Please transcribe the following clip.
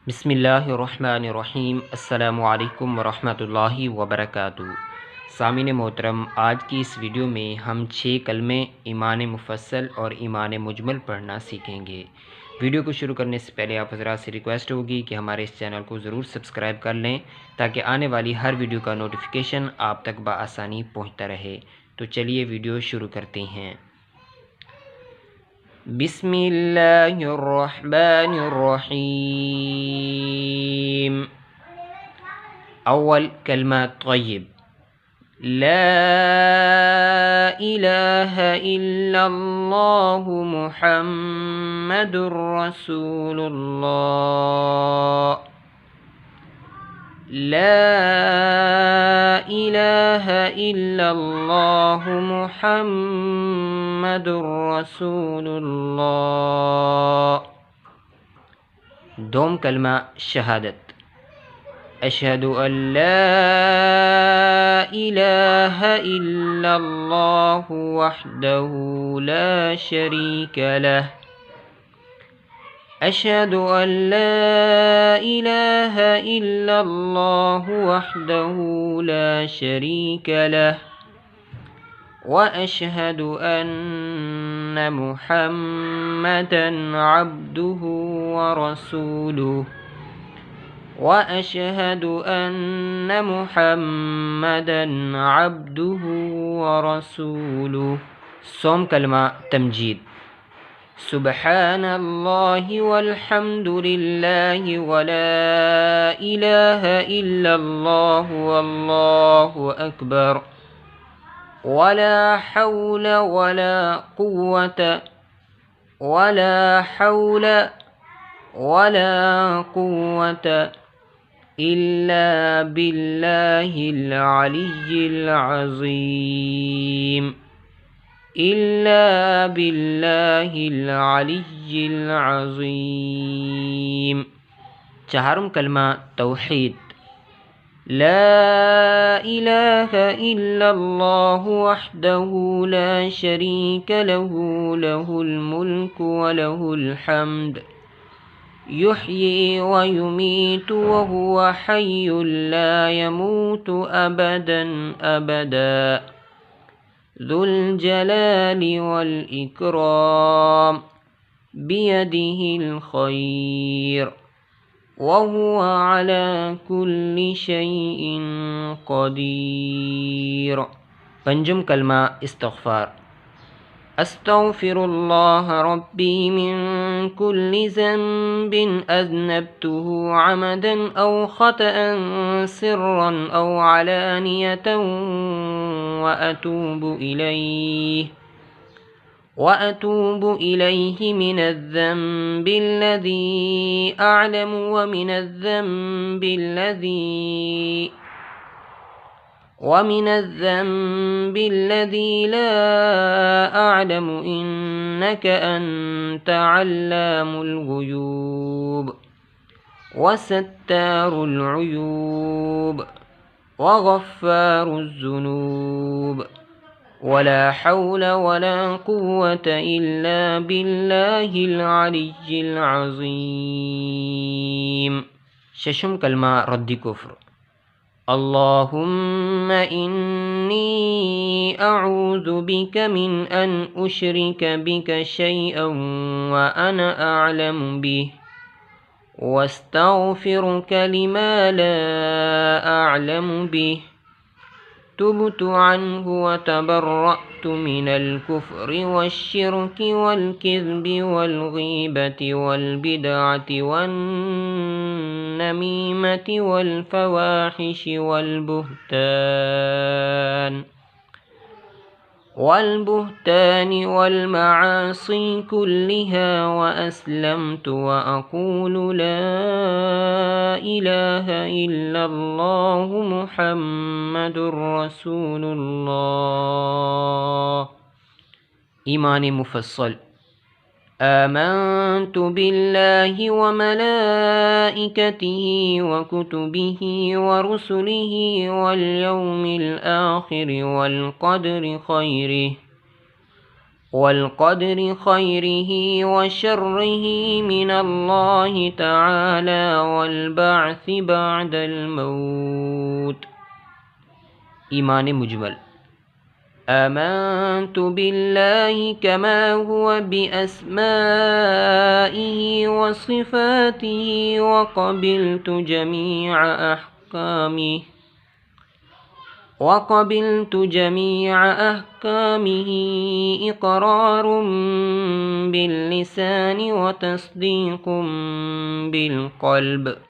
बिस्मिल्लाहिर्रहमानिर्रहीम। अस्सलामु अलैकुम वरहमतुल्लाहि वबरकातुहू। सामीन मोहतरम, आज की इस वीडियो में हम 6 कलमे ईमान मुफस्सल और ईमान मुजमल पढ़ना सीखेंगे। वीडियो को शुरू करने से पहले आप हज़रात से रिक्वेस्ट होगी कि हमारे इस चैनल को ज़रूर सब्सक्राइब कर लें ताकि आने वाली हर वीडियो का नोटिफिकेशन आप तक बआसानी पहुँचता रहे। तो चलिए वीडियो शुरू करते हैं। बिस्मिल्लाहिर्रहमानिर्रहीम। अव्वल कलमा तय्यब, ला इलाहा इल्लल्लाहु मुहम्मदुर रसूलुल्लाह। ला इलाहा इल्लल्लाहु मुहम्मदुर रसूलुल्लाह। दोम कलमा शहादत, अशहदु अल्ला इलाहा इल्लल्लाहु वहदहु ला शरीक लह। अशहदु अल्ला इलाहा इल्लल्लाहु वहदहु ला शरीक लह व अशहदु अन्न मुहम्मदन अब्दुहु व रसूलुहु व अशहदु अन्न मुहम्मदन अब्दुहु व रसूलुहु। सोम कलमा तमजीद, सुब्हानल्लाहि वल्हम्दुलिल्लाहि वला इलाहा इल्लल्लाहु वल्लाहु अकबर वला हौल वला कुव्वत इल्ला बिल्लाहिल अलिय्यिल अज़ीम। इल्ला बिल्लाहिल अलिय्यिल अज़ीम। चाहरुम कलमा तौहीद, ला इलाहा इल्लल्लाहु वहदहु ला शरीक लहु लहुल मुल्कु व लहुल हम्द युह्यी व युमीतु व हुवा हय्युल ला यमूतु अबदन अबदा ज़ुल जलालि वल इकराम बियदिहिल खैर व हुवा अला कुल्लि शैइन क़दीर। पंजुम कलमा इस्तिग़फ़ार, अस्तग़फ़िरुल्लाह रब्बी मिन कुल्लि ज़ंबिन अज़नबतुहु अमदन औ ख़तअन सिर्रन औ अलानियतन व अतूबु इलैहि मिनज़्ज़ंबि अल्लज़ी अअलमु व मिनज़्ज़ंबि अल्लज़ी ला अअलमु इन्नक अन्त अल्लामुल ग़ुयूब व सत्तारुल उयूब व ग़फ़्फ़ारुज़ ज़ुनूब वला हौल वला कुव्वत इल्ला बिल्लाहिल अलिय्यिल अज़ीम। शशम कलमा रद्दी कुफ्र, अल्लाहुम्मा इन्नी अऊज़ु बिक मिन अन उश्रिक बिक शैअन व अना अअलमु बिह वस्तग़फ़िरुक लिमा ला अअलमु बिह तुब्तु अन्हु व तबर्रअतु मिनल कुफ्रि वश्शिर्कि वल किज़्बि वल ग़ीबति वल बिदअति वन नमीमति वल फ़वाहिशि वल बुहतान वल मआसी कुल्लिहा व अस्लमतु व अक़ूलु ला इलाहा इल्लल्लाहु मुहम्मदुर रसूलुल्लाह। ईमान मुफस्सल, आमन्तु बिल्लाहि व मलाइकतिहि व कुतुबिहि व रुसुलिहि वल यौमिल आखिर वल क़द्रि खैरिहि والقدر خيره وشره من الله تعالى والبعث بعد الموت. ایمان مجمل: آمنت بالله كما هو بأسمائه وصفاته وقبلت جميع أحكامه إقرار باللسان وتصديق بالقلب.